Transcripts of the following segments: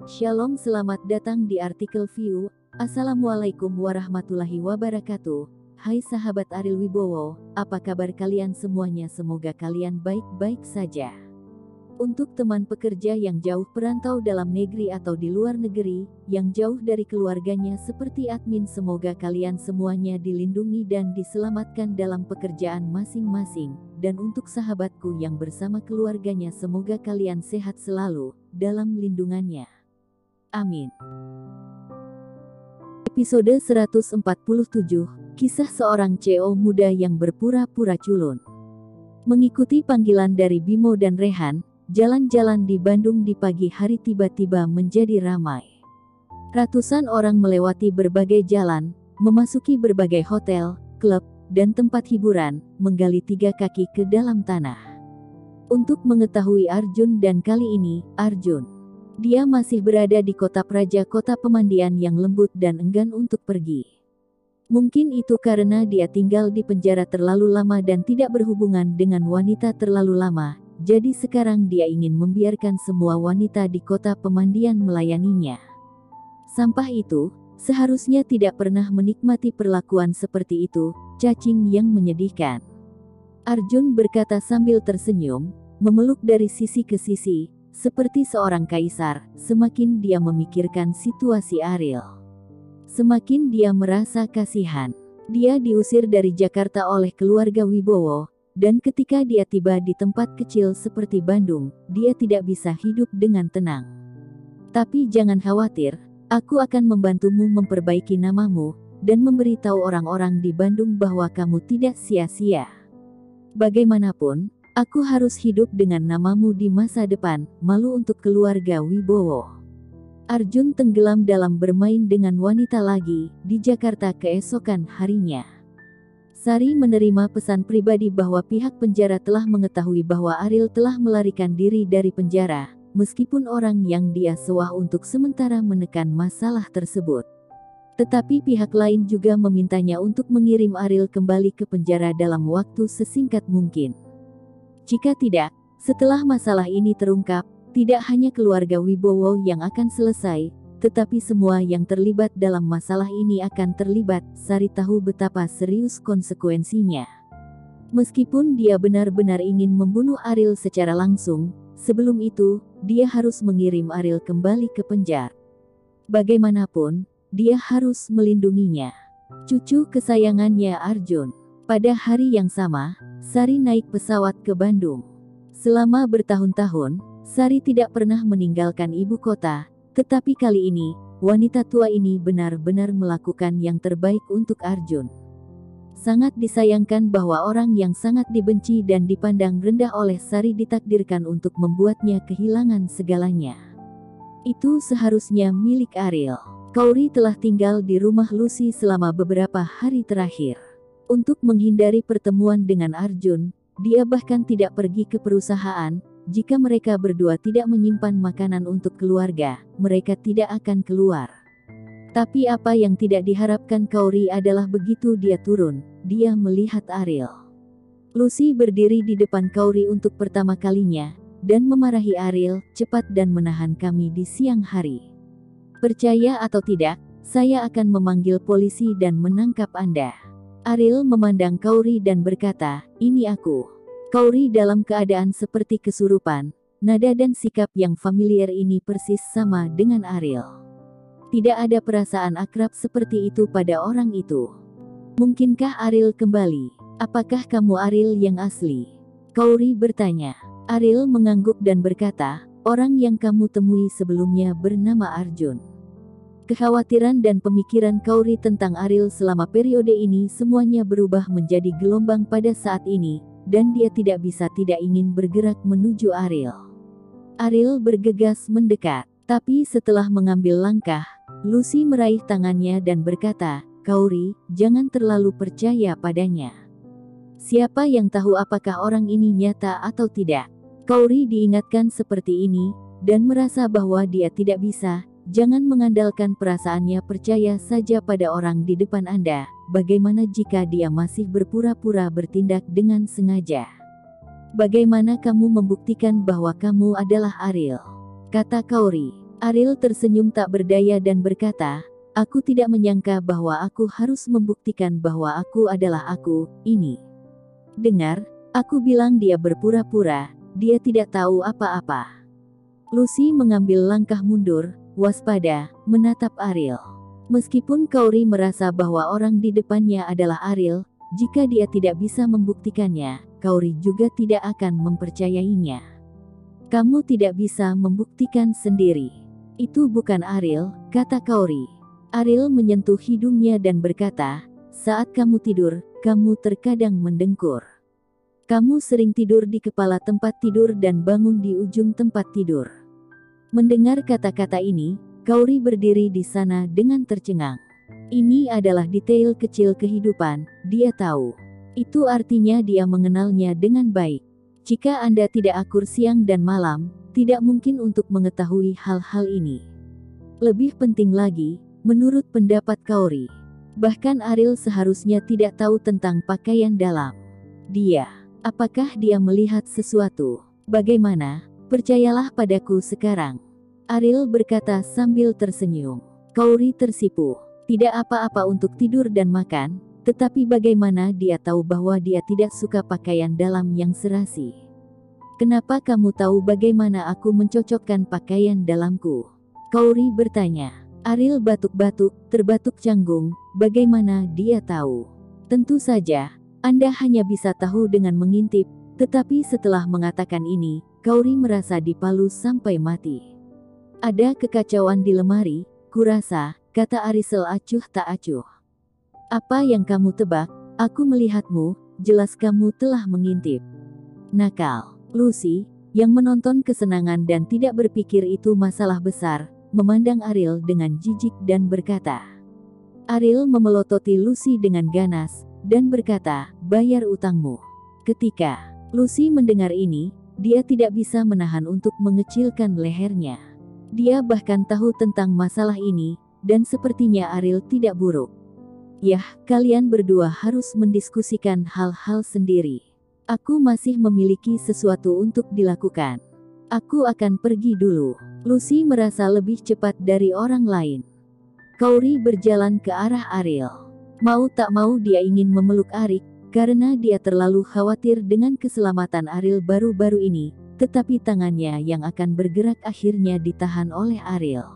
Shalom, selamat datang di artikel View. Assalamualaikum warahmatullahi wabarakatuh. Hai sahabat Ariel Wibowo, apa kabar kalian semuanya? Semoga kalian baik-baik saja. Untuk teman pekerja yang jauh perantau dalam negeri atau di luar negeri, yang jauh dari keluarganya seperti admin, semoga kalian semuanya dilindungi dan diselamatkan dalam pekerjaan masing-masing. Dan untuk sahabatku yang bersama keluarganya, semoga kalian sehat selalu dalam lindungannya. Amin. Episode 147, kisah seorang CEO muda yang berpura-pura culun. Mengikuti panggilan dari Bimo dan Rehan, jalan-jalan di Bandung di pagi hari tiba-tiba menjadi ramai. Ratusan orang melewati berbagai jalan, memasuki berbagai hotel, klub, dan tempat hiburan, menggali 3 kaki ke dalam tanah. Untuk mengetahui Arjun, dan kali ini, Arjun. Dia masih berada di kota Praja, kota pemandian yang lembut dan enggan untuk pergi. Mungkin itu karena dia tinggal di penjara terlalu lama dan tidak berhubungan dengan wanita terlalu lama. Jadi sekarang dia ingin membiarkan semua wanita di kota pemandian melayaninya. Sampah itu seharusnya tidak pernah menikmati perlakuan seperti itu, cacing yang menyedihkan. Arjun berkata sambil tersenyum, memeluk dari sisi ke sisi, seperti seorang kaisar. Semakin dia memikirkan situasi Ariel, semakin dia merasa kasihan. Dia diusir dari Jakarta oleh keluarga Wibowo. Dan ketika dia tiba di tempat kecil seperti Bandung, dia tidak bisa hidup dengan tenang. Tapi jangan khawatir, aku akan membantumu memperbaiki namamu, dan memberitahu orang-orang di Bandung bahwa kamu tidak sia-sia. Bagaimanapun, aku harus hidup dengan namamu di masa depan. Malu untuk keluarga Wibowo. Arjun tenggelam dalam bermain dengan wanita lagi, di Jakarta keesokan harinya. Sari menerima pesan pribadi bahwa pihak penjara telah mengetahui bahwa Ariel telah melarikan diri dari penjara, meskipun orang yang dia sewa untuk sementara menekan masalah tersebut. Tetapi pihak lain juga memintanya untuk mengirim Ariel kembali ke penjara dalam waktu sesingkat mungkin. Jika tidak, setelah masalah ini terungkap, tidak hanya keluarga Wibowo yang akan selesai, tetapi semua yang terlibat dalam masalah ini akan terlibat. Sari tahu betapa serius konsekuensinya. Meskipun dia benar-benar ingin membunuh Ariel secara langsung, sebelum itu, dia harus mengirim Ariel kembali ke penjara. Bagaimanapun, dia harus melindunginya. Cucu kesayangannya Arjun. Pada hari yang sama, Sari naik pesawat ke Bandung. Selama bertahun-tahun, Sari tidak pernah meninggalkan ibu kota. Tetapi kali ini, wanita tua ini benar-benar melakukan yang terbaik untuk Arjun. Sangat disayangkan bahwa orang yang sangat dibenci dan dipandang rendah oleh Sari ditakdirkan untuk membuatnya kehilangan segalanya. Itu seharusnya milik Ariel. Kauri telah tinggal di rumah Lucy selama beberapa hari terakhir. Untuk menghindari pertemuan dengan Arjun, dia bahkan tidak pergi ke perusahaan. Jika mereka berdua tidak menyimpan makanan untuk keluarga, mereka tidak akan keluar. Tapi apa yang tidak diharapkan Kauri adalah begitu dia turun, dia melihat Ariel. Lucy berdiri di depan Kauri untuk pertama kalinya, dan memarahi Ariel, cepat dan menahan kami di siang hari. Percaya atau tidak, saya akan memanggil polisi dan menangkap Anda. Ariel memandang Kauri dan berkata, ini aku. Kauri dalam keadaan seperti kesurupan, nada dan sikap yang familiar ini persis sama dengan Ariel. Tidak ada perasaan akrab seperti itu pada orang itu. Mungkinkah Ariel kembali? Apakah kamu Ariel yang asli? Kauri bertanya. Ariel mengangguk dan berkata, orang yang kamu temui sebelumnya bernama Arjun. Kekhawatiran dan pemikiran Kauri tentang Ariel selama periode ini semuanya berubah menjadi gelombang pada saat ini. Dan dia tidak bisa tidak ingin bergerak menuju Ariel. Ariel bergegas mendekat, tapi setelah mengambil langkah, Lucy meraih tangannya dan berkata, Kauri, jangan terlalu percaya padanya. Siapa yang tahu apakah orang ini nyata atau tidak? Kauri diingatkan seperti ini, dan merasa bahwa dia tidak bisa. Jangan mengandalkan perasaannya, percaya saja pada orang di depan Anda. Bagaimana jika dia masih berpura-pura bertindak dengan sengaja? Bagaimana kamu membuktikan bahwa kamu adalah Ariel? kata Kauri. Ariel tersenyum tak berdaya dan berkata, aku tidak menyangka bahwa aku harus membuktikan bahwa aku adalah aku, ini. Dengar, aku bilang dia berpura-pura, dia tidak tahu apa-apa. Lucy mengambil langkah mundur, waspada, menatap Ariel. Meskipun Kauri merasa bahwa orang di depannya adalah Ariel, jika dia tidak bisa membuktikannya, Kauri juga tidak akan mempercayainya. Kamu tidak bisa membuktikan sendiri. Itu bukan Ariel, kata Kauri. Ariel menyentuh hidungnya dan berkata, saat kamu tidur, kamu terkadang mendengkur. Kamu sering tidur di kepala tempat tidur dan bangun di ujung tempat tidur. Mendengar kata-kata ini, Kauri berdiri di sana dengan tercengang. Ini adalah detail kecil kehidupan, dia tahu. Itu artinya dia mengenalnya dengan baik. Jika Anda tidak akur siang dan malam, tidak mungkin untuk mengetahui hal-hal ini. Lebih penting lagi, menurut pendapat Kauri, bahkan Ariel seharusnya tidak tahu tentang pakaian dalam. Apakah dia melihat sesuatu? Bagaimana? Percayalah padaku sekarang. Ariel berkata sambil tersenyum. Kauri tersipu. Tidak apa-apa untuk tidur dan makan, tetapi bagaimana dia tahu bahwa dia tidak suka pakaian dalam yang serasi? Kenapa kamu tahu bagaimana aku mencocokkan pakaian dalamku? Kauri bertanya. Ariel batuk-batuk, terbatuk canggung, bagaimana dia tahu? Tentu saja, Anda hanya bisa tahu dengan mengintip, tetapi setelah mengatakan ini, Kauri merasa dipalu sampai mati. Ada kekacauan di lemari, kurasa, kata Ariel acuh tak acuh. Apa yang kamu tebak? Aku melihatmu, jelas kamu telah mengintip. Nakal. Lucy, yang menonton kesenangan dan tidak berpikir itu masalah besar, memandang Ariel dengan jijik dan berkata. Ariel memelototi Lucy dengan ganas, dan berkata, bayar utangmu. Ketika Lucy mendengar ini, dia tidak bisa menahan untuk mengecilkan lehernya. Dia bahkan tahu tentang masalah ini, dan sepertinya Ariel tidak buruk. Yah, kalian berdua harus mendiskusikan hal-hal sendiri. Aku masih memiliki sesuatu untuk dilakukan. Aku akan pergi dulu. Lucy merasa lebih cepat dari orang lain. Kauri berjalan ke arah Ariel. Mau tak mau dia ingin memeluk Arik, karena dia terlalu khawatir dengan keselamatan Ariel baru-baru ini, tetapi tangannya yang akan bergerak akhirnya ditahan oleh Ariel.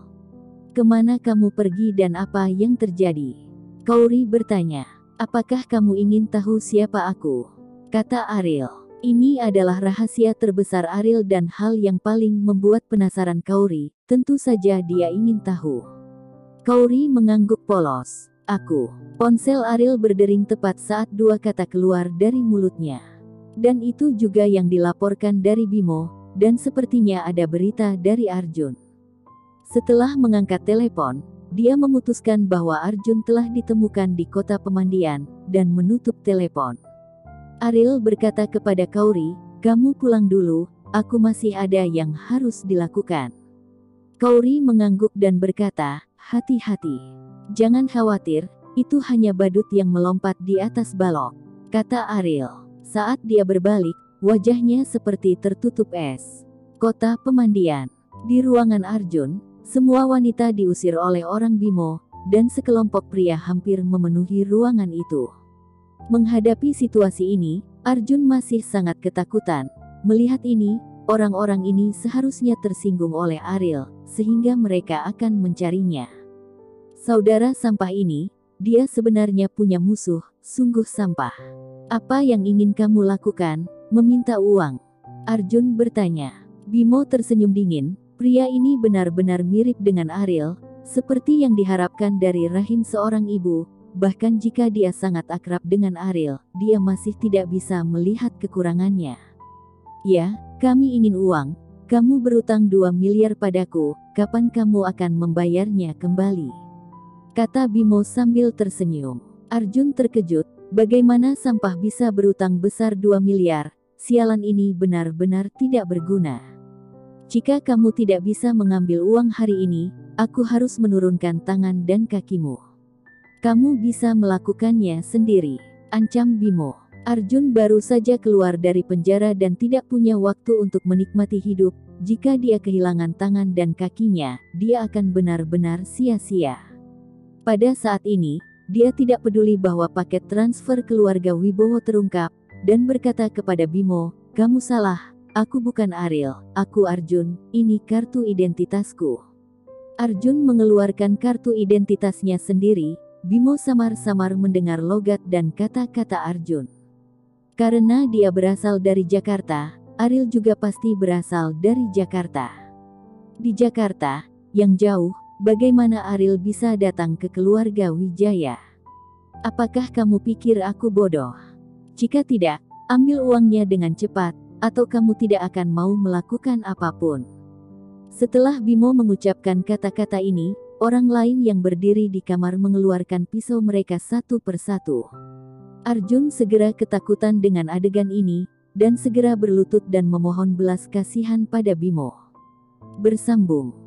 Kemana kamu pergi dan apa yang terjadi? Kauri bertanya. Apakah kamu ingin tahu siapa aku? Kata Ariel. Ini adalah rahasia terbesar Ariel dan hal yang paling membuat penasaran Kauri, tentu saja dia ingin tahu. Kauri mengangguk polos. Aku. Ponsel Ariel berdering tepat saat dua kata keluar dari mulutnya. Dan itu juga yang dilaporkan dari Bimo, dan sepertinya ada berita dari Arjun. Setelah mengangkat telepon, dia memutuskan bahwa Arjun telah ditemukan di kota pemandian, dan menutup telepon. Ariel berkata kepada Kauri, kamu pulang dulu, aku masih ada yang harus dilakukan. Kauri mengangguk dan berkata, hati-hati. Jangan khawatir, itu hanya badut yang melompat di atas balok, kata Ariel. Saat dia berbalik, wajahnya seperti tertutup es. Kota pemandian. Di ruangan Arjun, semua wanita diusir oleh orang Bimo, dan sekelompok pria hampir memenuhi ruangan itu. Menghadapi situasi ini, Arjun masih sangat ketakutan. Melihat ini, orang-orang ini seharusnya tersinggung oleh Ariel, sehingga mereka akan mencarinya. Saudara sampah ini, dia sebenarnya punya musuh, sungguh sampah. Apa yang ingin kamu lakukan? Meminta uang? Arjun bertanya. Bimo tersenyum dingin, pria ini benar-benar mirip dengan Ariel, seperti yang diharapkan dari rahim seorang ibu, bahkan jika dia sangat akrab dengan Ariel, dia masih tidak bisa melihat kekurangannya. Ya, kami ingin uang, kamu berutang 2 miliar padaku, kapan kamu akan membayarnya kembali? Kata Bimo sambil tersenyum. Arjun terkejut. Bagaimana sampah bisa berutang besar 2 miliar? Sialan ini benar-benar tidak berguna. Jika kamu tidak bisa mengambil uang hari ini, aku harus menurunkan tangan dan kakimu. Kamu bisa melakukannya sendiri, ancam Bimo. Arjun baru saja keluar dari penjara dan tidak punya waktu untuk menikmati hidup. Jika dia kehilangan tangan dan kakinya, dia akan benar-benar sia-sia. Pada saat ini, dia tidak peduli bahwa paket transfer keluarga Wibowo terungkap, dan berkata kepada Bimo, "Kamu salah, aku bukan Ariel, aku Arjun, ini kartu identitasku." Arjun mengeluarkan kartu identitasnya sendiri. Bimo samar-samar mendengar logat dan kata-kata Arjun. Karena dia berasal dari Jakarta, Ariel juga pasti berasal dari Jakarta. Di Jakarta, yang jauh, bagaimana Ariel bisa datang ke keluarga Wijaya? Apakah kamu pikir aku bodoh? Jika tidak, ambil uangnya dengan cepat, atau kamu tidak akan mau melakukan apapun. Setelah Bimo mengucapkan kata-kata ini, orang lain yang berdiri di kamar mengeluarkan pisau mereka satu persatu. Arjun segera ketakutan dengan adegan ini, dan segera berlutut dan memohon belas kasihan pada Bimo. Bersambung.